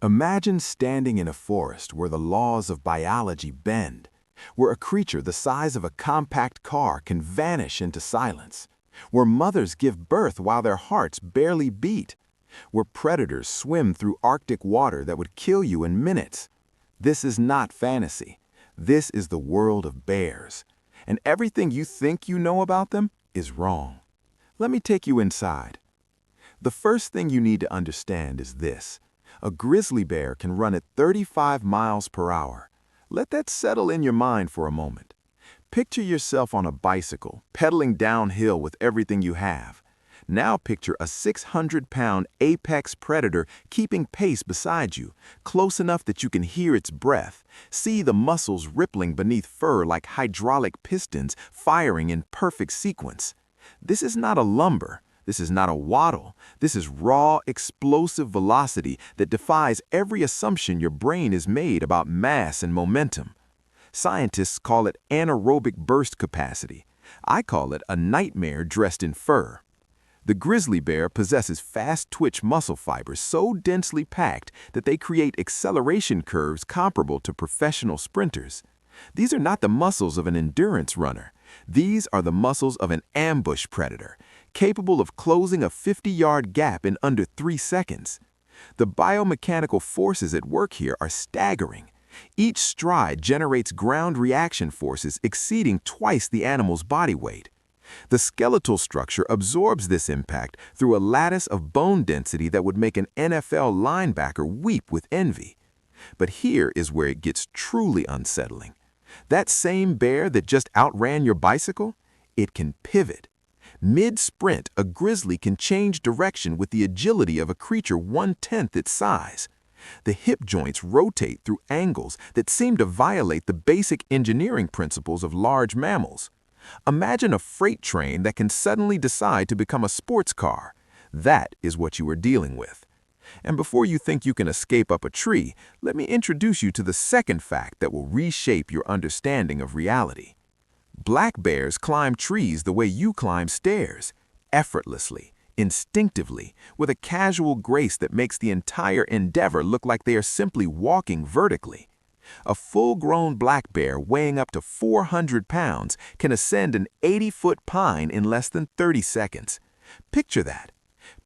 Imagine standing in a forest where the laws of biology bend, where a creature the size of a compact car can vanish into silence, where mothers give birth while their hearts barely beat, where predators swim through Arctic water that would kill you in minutes. This is not fantasy. This is the world of bears. And everything you think you know about them is wrong. Let me take you inside. The first thing you need to understand is this. A grizzly bear can run at 35 miles per hour. Let that settle in your mind for a moment. Picture yourself on a bicycle, pedaling downhill with everything you have. Now picture a 600-pound apex predator keeping pace beside you, close enough that you can hear its breath, see the muscles rippling beneath fur like hydraulic pistons firing in perfect sequence. This is not a lumber. This is not a waddle. This is raw, explosive velocity that defies every assumption your brain has made about mass and momentum. Scientists call it anaerobic burst capacity. I call it a nightmare dressed in fur. The grizzly bear possesses fast-twitch muscle fibers so densely packed that they create acceleration curves comparable to professional sprinters. These are not the muscles of an endurance runner. These are the muscles of an ambush predator, capable of closing a 50-yard gap in under 3 seconds. The biomechanical forces at work here are staggering. Each stride generates ground reaction forces exceeding twice the animal's body weight. The skeletal structure absorbs this impact through a lattice of bone density that would make an NFL linebacker weep with envy. But here is where it gets truly unsettling. That same bear that just outran your bicycle, it can pivot. Mid-sprint, a grizzly can change direction with the agility of a creature 1/10 its size. The hip joints rotate through angles that seem to violate the basic engineering principles of large mammals. Imagine a freight train that can suddenly decide to become a sports car. That is what you are dealing with. And before you think you can escape up a tree, let me introduce you to the second fact that will reshape your understanding of reality. Black bears climb trees the way you climb stairs, effortlessly, instinctively, with a casual grace that makes the entire endeavor look like they are simply walking vertically. A full-grown black bear weighing up to 400 pounds can ascend an 80-foot pine in less than 30 seconds. Picture that.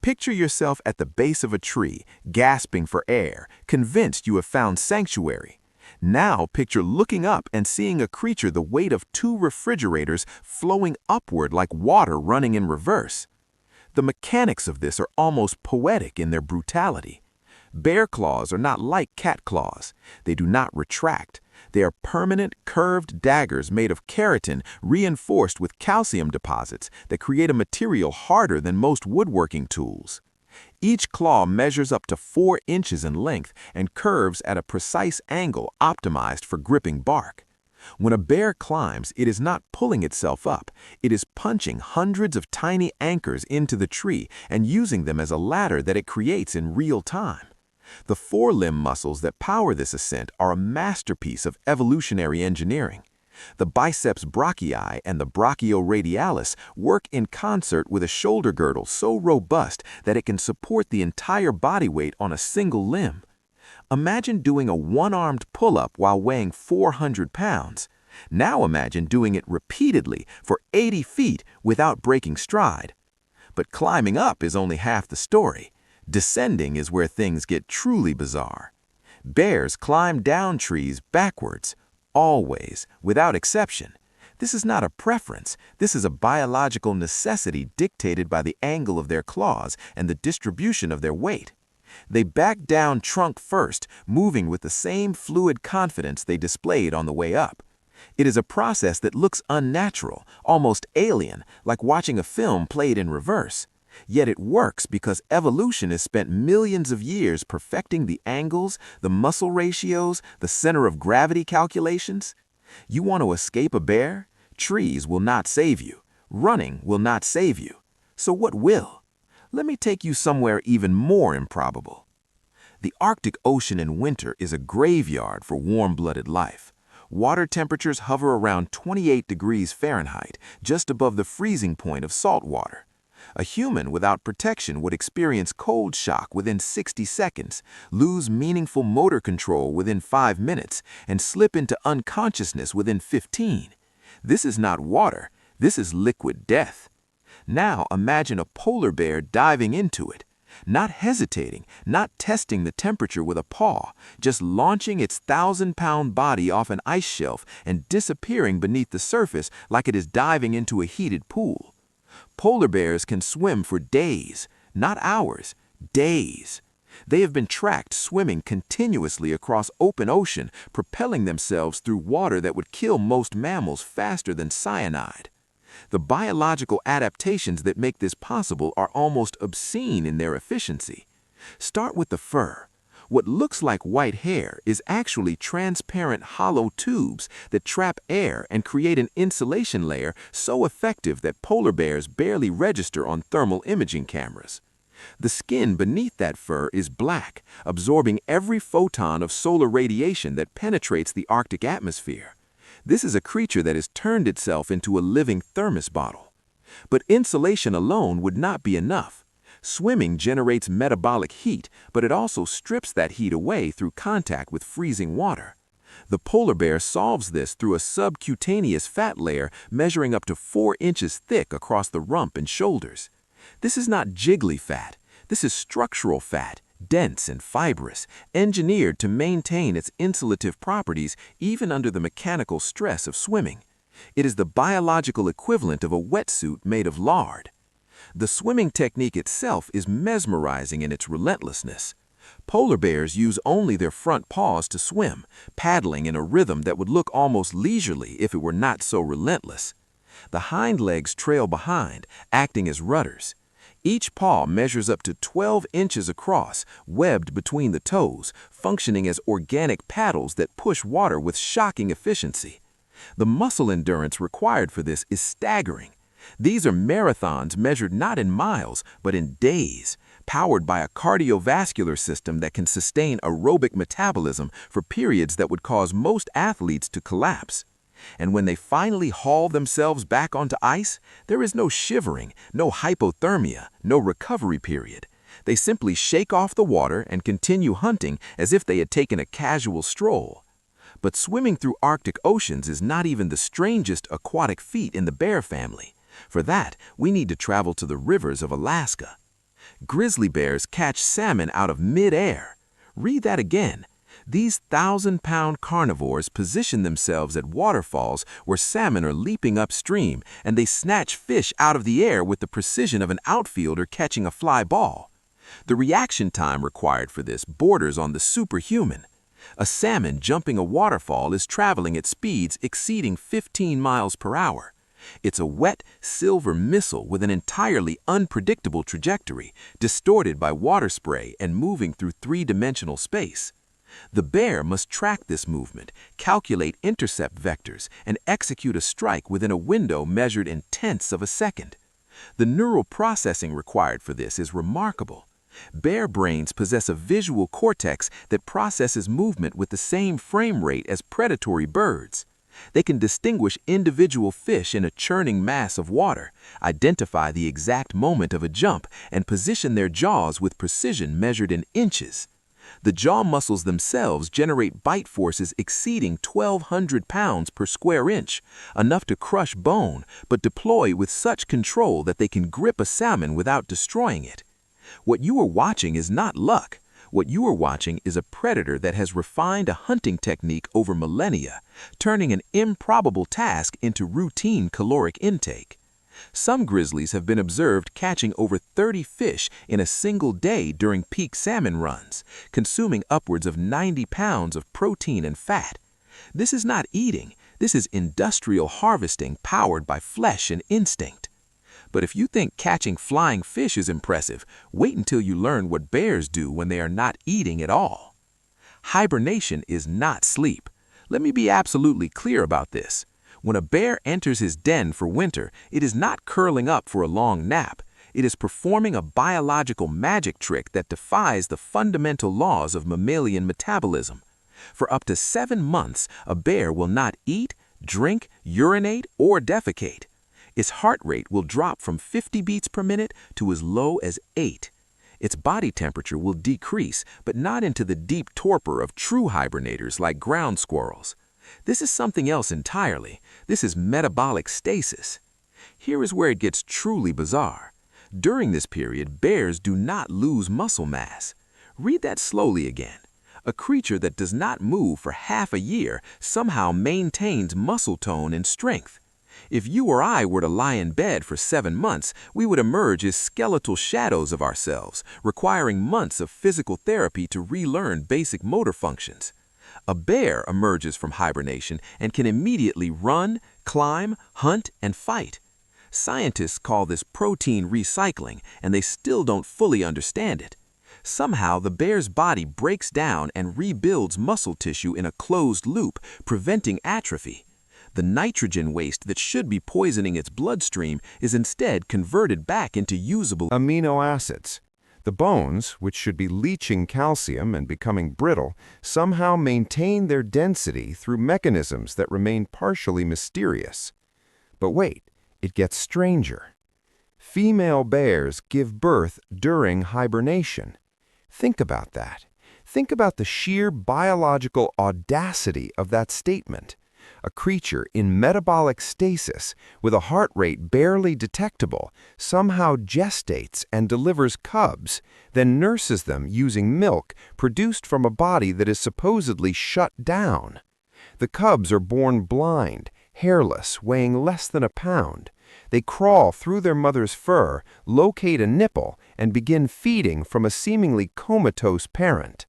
Picture yourself at the base of a tree, gasping for air, convinced you have found sanctuary. Now picture looking up and seeing a creature the weight of 2 refrigerators flowing upward like water running in reverse. The mechanics of this are almost poetic in their brutality. Bear claws are not like cat claws. They do not retract. They are permanent, curved daggers made of keratin reinforced with calcium deposits that create a material harder than most woodworking tools. Each claw measures up to 4 inches in length and curves at a precise angle optimized for gripping bark. When a bear climbs, it is not pulling itself up. It is punching hundreds of tiny anchors into the tree and using them as a ladder that it creates in real time. The forelimb muscles that power this ascent are a masterpiece of evolutionary engineering. The biceps brachii and the brachioradialis work in concert with a shoulder girdle so robust that it can support the entire body weight on a single limb. Imagine doing a one-armed pull-up while weighing 400 pounds. Now imagine doing it repeatedly for 80 feet without breaking stride. But climbing up is only half the story. Descending is where things get truly bizarre. Bears climb down trees backwards, always, without exception. This is not a preference. This is a biological necessity dictated by the angle of their claws and the distribution of their weight. They back down trunk first, moving with the same fluid confidence they displayed on the way up. It is a process that looks unnatural, almost alien, like watching a film played in reverse. Yet it works because evolution has spent millions of years perfecting the angles, the muscle ratios, the center of gravity calculations. You want to escape a bear? Trees will not save you. Running will not save you. So what will? Let me take you somewhere even more improbable. The Arctic Ocean in winter is a graveyard for warm-blooded life. Water temperatures hover around 28 degrees Fahrenheit, just above the freezing point of salt water. A human without protection would experience cold shock within 60 seconds, lose meaningful motor control within 5 minutes, and slip into unconsciousness within 15. This is not water, this is liquid death. Now imagine a polar bear diving into it, not hesitating, not testing the temperature with a paw, just launching its 1,000-pound body off an ice shelf and disappearing beneath the surface like it is diving into a heated pool. Polar bears can swim for days, not hours, days. They have been tracked swimming continuously across open ocean, propelling themselves through water that would kill most mammals faster than cyanide. The biological adaptations that make this possible are almost obscene in their efficiency. Start with the fur. What looks like white hair is actually transparent hollow tubes that trap air and create an insulation layer so effective that polar bears barely register on thermal imaging cameras. The skin beneath that fur is black, absorbing every photon of solar radiation that penetrates the Arctic atmosphere. This is a creature that has turned itself into a living thermos bottle. But insulation alone would not be enough. Swimming generates metabolic heat, but it also strips that heat away through contact with freezing water. The polar bear solves this through a subcutaneous fat layer measuring up to 4 inches thick across the rump and shoulders. This is not jiggly fat. This is structural fat, dense and fibrous, engineered to maintain its insulative properties even under the mechanical stress of swimming. It is the biological equivalent of a wetsuit made of lard. The swimming technique itself is mesmerizing in its relentlessness. Polar bears use only their front paws to swim, paddling in a rhythm that would look almost leisurely if it were not so relentless. The hind legs trail behind, acting as rudders. Each paw measures up to 12 inches across, webbed between the toes, functioning as organic paddles that push water with shocking efficiency. The muscle endurance required for this is staggering. These are marathons measured not in miles, but in days, powered by a cardiovascular system that can sustain aerobic metabolism for periods that would cause most athletes to collapse. And when they finally haul themselves back onto ice, there is no shivering, no hypothermia, no recovery period. They simply shake off the water and continue hunting as if they had taken a casual stroll. But swimming through Arctic oceans is not even the strangest aquatic feat in the bear family. For that, we need to travel to the rivers of Alaska. Grizzly bears catch salmon out of mid-air. Read that again. These 1,000-pound carnivores position themselves at waterfalls where salmon are leaping upstream, and they snatch fish out of the air with the precision of an outfielder catching a fly ball. The reaction time required for this borders on the superhuman. A salmon jumping a waterfall is traveling at speeds exceeding 15 miles per hour. It's a wet, silver missile with an entirely unpredictable trajectory, distorted by water spray and moving through 3-dimensional space. The bear must track this movement, calculate intercept vectors, and execute a strike within a window measured in tenths of a second. The neural processing required for this is remarkable. Bear brains possess a visual cortex that processes movement with the same frame rate as predatory birds. They can distinguish individual fish in a churning mass of water, identify the exact moment of a jump, and position their jaws with precision measured in inches. The jaw muscles themselves generate bite forces exceeding 1,200 pounds per square inch, enough to crush bone, but deploy with such control that they can grip a salmon without destroying it. What you are watching is not luck. What you are watching is a predator that has refined a hunting technique over millennia, turning an improbable task into routine caloric intake. Some grizzlies have been observed catching over 30 fish in a single day during peak salmon runs, consuming upwards of 90 pounds of protein and fat. This is not eating, this is industrial harvesting powered by flesh and instinct. But if you think catching flying fish is impressive, wait until you learn what bears do when they are not eating at all. Hibernation is not sleep. Let me be absolutely clear about this. When a bear enters his den for winter, it is not curling up for a long nap. It is performing a biological magic trick that defies the fundamental laws of mammalian metabolism. For up to 7 months, a bear will not eat, drink, urinate, or defecate. Its heart rate will drop from 50 beats per minute to as low as 8. Its body temperature will decrease, but not into the deep torpor of true hibernators like ground squirrels. This is something else entirely. This is metabolic stasis. Here is where it gets truly bizarre. During this period, bears do not lose muscle mass. Read that slowly again. A creature that does not move for half a year somehow maintains muscle tone and strength. If you or I were to lie in bed for 7 months, we would emerge as skeletal shadows of ourselves, requiring months of physical therapy to relearn basic motor functions. A bear emerges from hibernation and can immediately run, climb, hunt, and fight. Scientists call this protein recycling, and they still don't fully understand it. Somehow, the bear's body breaks down and rebuilds muscle tissue in a closed loop, preventing atrophy. The nitrogen waste that should be poisoning its bloodstream is instead converted back into usable amino acids. The bones, which should be leaching calcium and becoming brittle, somehow maintain their density through mechanisms that remain partially mysterious. But wait, it gets stranger. Female bears give birth during hibernation. Think about that. Think about the sheer biological audacity of that statement. A creature in metabolic stasis with a heart rate barely detectable somehow gestates and delivers cubs, then nurses them using milk produced from a body that is supposedly shut down. The cubs are born blind, hairless, weighing less than a pound. They crawl through their mother's fur, locate a nipple, and begin feeding from a seemingly comatose parent.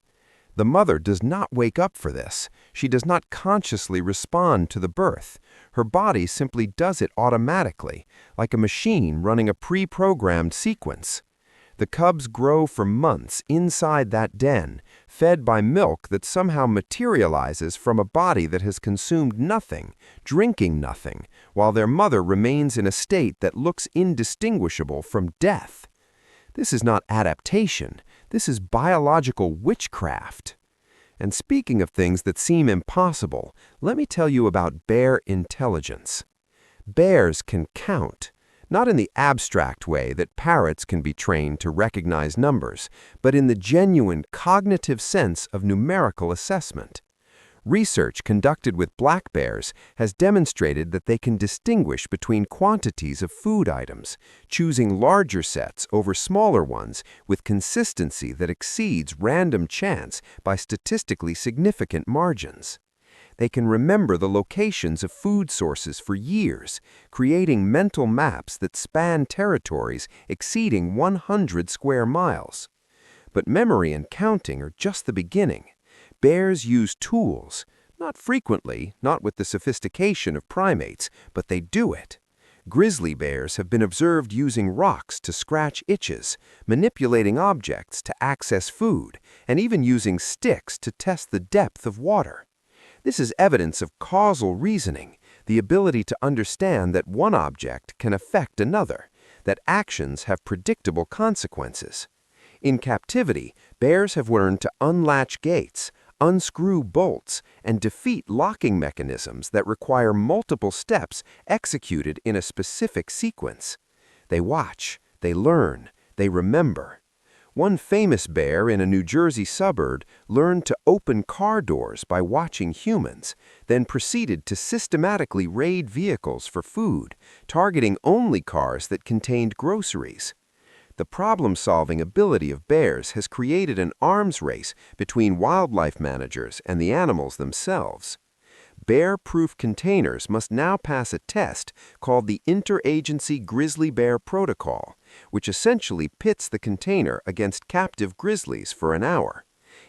The mother does not wake up for this. She does not consciously respond to the birth. Her body simply does it automatically, like a machine running a pre-programmed sequence. The cubs grow for months inside that den, fed by milk that somehow materializes from a body that has consumed nothing, drinking nothing, while their mother remains in a state that looks indistinguishable from death. This is not adaptation. This is biological witchcraft. And speaking of things that seem impossible, let me tell you about bear intelligence. Bears can count, not in the abstract way that parrots can be trained to recognize numbers, but in the genuine cognitive sense of numerical assessment. Research conducted with black bears has demonstrated that they can distinguish between quantities of food items, choosing larger sets over smaller ones with consistency that exceeds random chance by statistically significant margins. They can remember the locations of food sources for years, creating mental maps that span territories exceeding 100 square miles. But memory and counting are just the beginning. Bears use tools, not frequently, not with the sophistication of primates, but they do it. Grizzly bears have been observed using rocks to scratch itches, manipulating objects to access food, and even using sticks to test the depth of water. This is evidence of causal reasoning, the ability to understand that one object can affect another, that actions have predictable consequences. In captivity, bears have learned to unlatch gates, unscrew bolts, and defeat locking mechanisms that require multiple steps executed in a specific sequence. They watch, they learn, they remember. One famous bear in a New Jersey suburb learned to open car doors by watching humans, then proceeded to systematically raid vehicles for food, targeting only cars that contained groceries. The problem-solving ability of bears has created an arms race between wildlife managers and the animals themselves. Bear-proof containers must now pass a test called the Interagency Grizzly Bear Protocol, which essentially pits the container against captive grizzlies for an hour.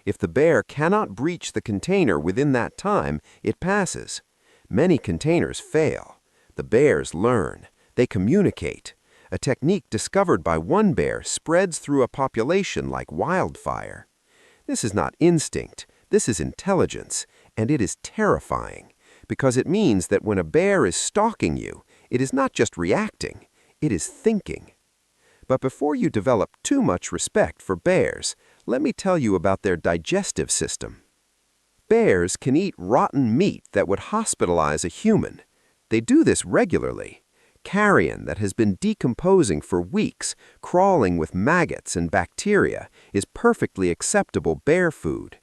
If the bear cannot breach the container within that time, it passes. Many containers fail. The bears learn. They communicate. A technique discovered by one bear spreads through a population like wildfire. This is not instinct, this is intelligence, and it is terrifying, because it means that when a bear is stalking you, it is not just reacting, it is thinking. But before you develop too much respect for bears, let me tell you about their digestive system. Bears can eat rotten meat that would hospitalize a human. They do this regularly. Carrion that has been decomposing for weeks, crawling with maggots and bacteria, is perfectly acceptable bear food.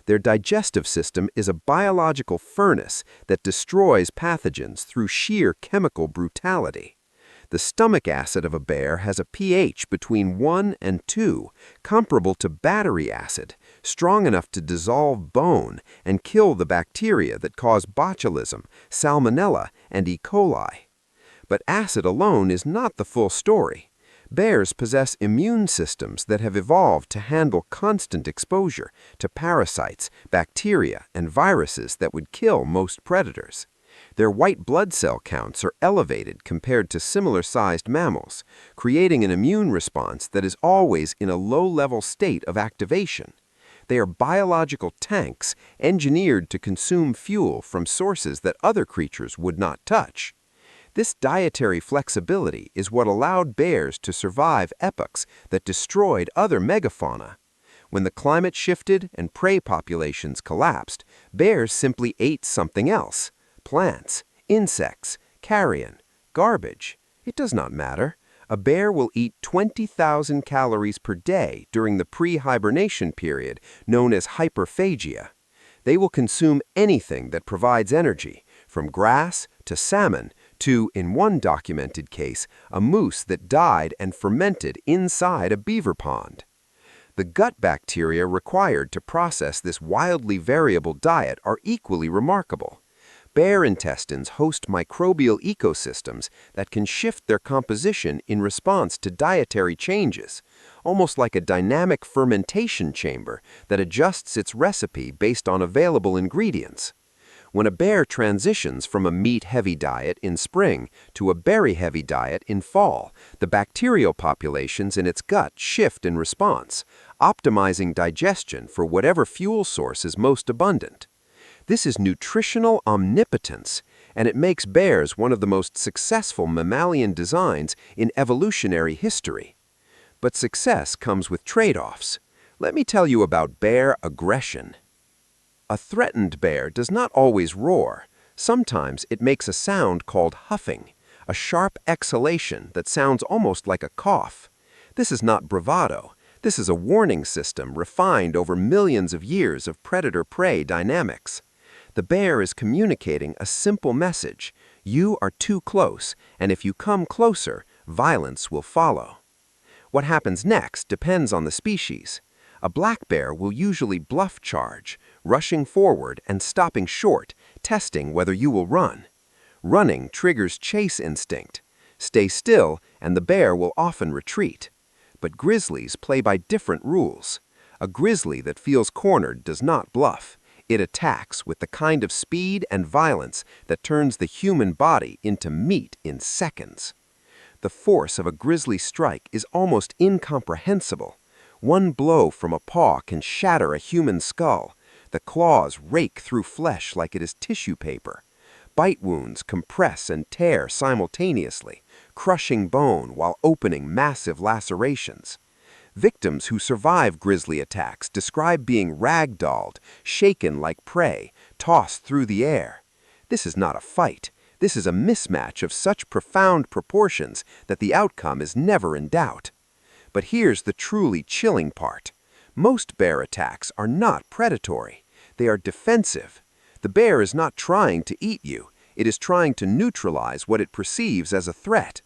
Their digestive system is a biological furnace that destroys pathogens through sheer chemical brutality. The stomach acid of a bear has a pH between 1 and 2, comparable to battery acid, strong enough to dissolve bone and kill the bacteria that cause botulism, salmonella, and E. coli. But acid alone is not the full story. Bears possess immune systems that have evolved to handle constant exposure to parasites, bacteria, and viruses that would kill most predators. Their white blood cell counts are elevated compared to similar-sized mammals, creating an immune response that is always in a low-level state of activation. They are biological tanks engineered to consume fuel from sources that other creatures would not touch. This dietary flexibility is what allowed bears to survive epochs that destroyed other megafauna. When the climate shifted and prey populations collapsed, bears simply ate something else. Plants, insects, carrion, garbage. It does not matter. A bear will eat 20,000 calories per day during the pre-hibernation period known as hyperphagia. They will consume anything that provides energy, from grass to salmon to, in one documented case, a moose that died and fermented inside a beaver pond. The gut bacteria required to process this wildly variable diet are equally remarkable. Bear intestines host microbial ecosystems that can shift their composition in response to dietary changes, almost like a dynamic fermentation chamber that adjusts its recipe based on available ingredients. When a bear transitions from a meat-heavy diet in spring to a berry-heavy diet in fall, the bacterial populations in its gut shift in response, optimizing digestion for whatever fuel source is most abundant. This is nutritional omnipotence, and it makes bears one of the most successful mammalian designs in evolutionary history. But success comes with trade-offs. Let me tell you about bear aggression. A threatened bear does not always roar. Sometimes it makes a sound called huffing, a sharp exhalation that sounds almost like a cough. This is not bravado. This is a warning system refined over millions of years of predator-prey dynamics. The bear is communicating a simple message. You are too close, and if you come closer, violence will follow. What happens next depends on the species. A black bear will usually bluff charge, rushing forward and stopping short, testing whether you will run. Running triggers chase instinct. Stay still, and the bear will often retreat. But grizzlies play by different rules. A grizzly that feels cornered does not bluff. It attacks with the kind of speed and violence that turns the human body into meat in seconds. The force of a grizzly strike is almost incomprehensible. One blow from a paw can shatter a human skull. The claws rake through flesh like it is tissue paper. Bite wounds compress and tear simultaneously, crushing bone while opening massive lacerations. Victims who survive grizzly attacks describe being ragdolled, shaken like prey, tossed through the air. This is not a fight. This is a mismatch of such profound proportions that the outcome is never in doubt. But here's the truly chilling part. Most bear attacks are not predatory. They are defensive. The bear is not trying to eat you. It is trying to neutralize what it perceives as a threat.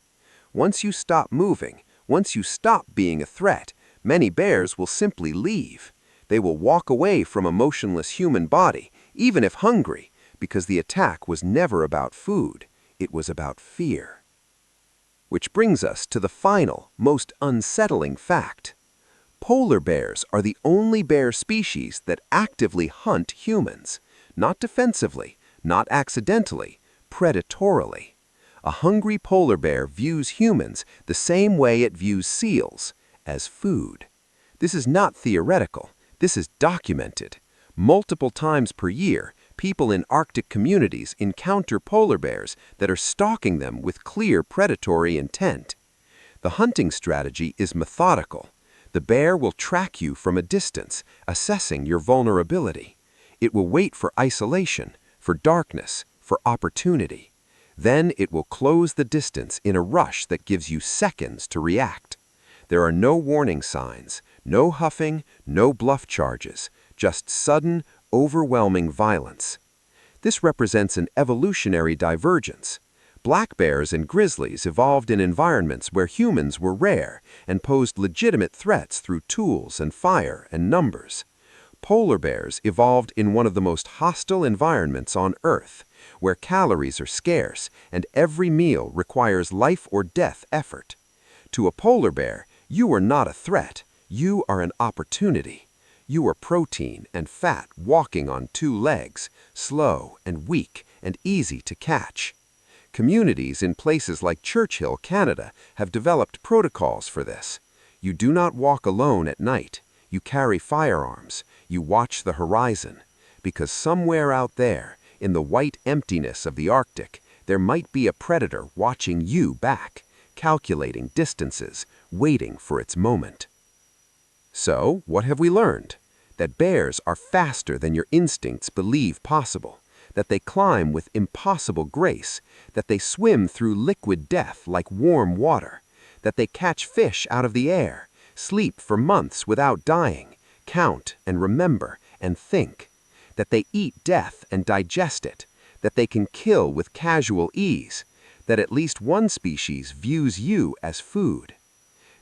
Once you stop moving, once you stop being a threat, many bears will simply leave. They will walk away from a motionless human body, even if hungry, because the attack was never about food. It was about fear. Which brings us to the final, most unsettling fact. Polar bears are the only bear species that actively hunt humans, not defensively, not accidentally, predatorily. A hungry polar bear views humans the same way it views seals, as food. This is not theoretical. This is documented. Multiple times per year, people in Arctic communities encounter polar bears that are stalking them with clear predatory intent. The hunting strategy is methodical. The bear will track you from a distance, assessing your vulnerability. It will wait for isolation, for darkness, for opportunity. Then it will close the distance in a rush that gives you seconds to react. There are no warning signs, no huffing, no bluff charges, just sudden, overwhelming violence. This represents an evolutionary divergence. Black bears and grizzlies evolved in environments where humans were rare and posed legitimate threats through tools and fire and numbers. Polar bears evolved in one of the most hostile environments on Earth, where calories are scarce and every meal requires life or death effort. To a polar bear, you are not a threat, you are an opportunity. You are protein and fat walking on two legs, slow and weak and easy to catch. Communities in places like Churchill, Canada, have developed protocols for this. You do not walk alone at night. You carry firearms. You watch the horizon. Because somewhere out there, in the white emptiness of the Arctic, there might be a predator watching you back, calculating distances, waiting for its moment. So, what have we learned? That bears are faster than your instincts believe possible, that they climb with impossible grace, that they swim through liquid death like warm water, that they catch fish out of the air, sleep for months without dying, count and remember and think, that they eat death and digest it, that they can kill with casual ease, that at least one species views you as food.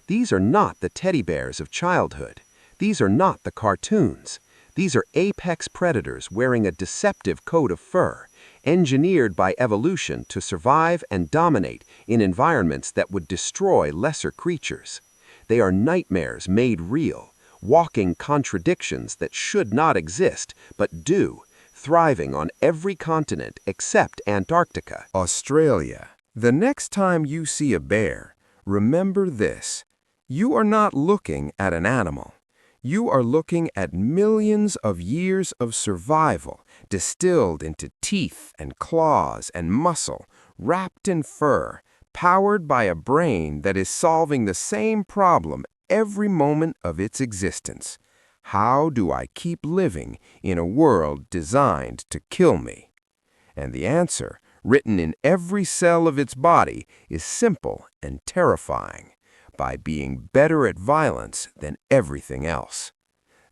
These are not the teddy bears of childhood. These are not the cartoons. These are apex predators wearing a deceptive coat of fur, engineered by evolution to survive and dominate in environments that would destroy lesser creatures. They are nightmares made real, walking contradictions that should not exist but do, thriving on every continent except Antarctica. Australia. The next time you see a bear, remember this. You are not looking at an animal. You are looking at millions of years of survival distilled into teeth and claws and muscle, wrapped in fur, powered by a brain that is solving the same problem every moment of its existence. How do I keep living in a world designed to kill me? And the answer, written in every cell of its body, is simple and terrifying. By being better at violence than everything else.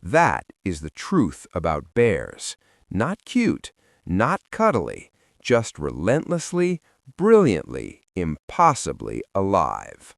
That is the truth about bears. Not cute, not cuddly, just relentlessly, brilliantly, impossibly alive.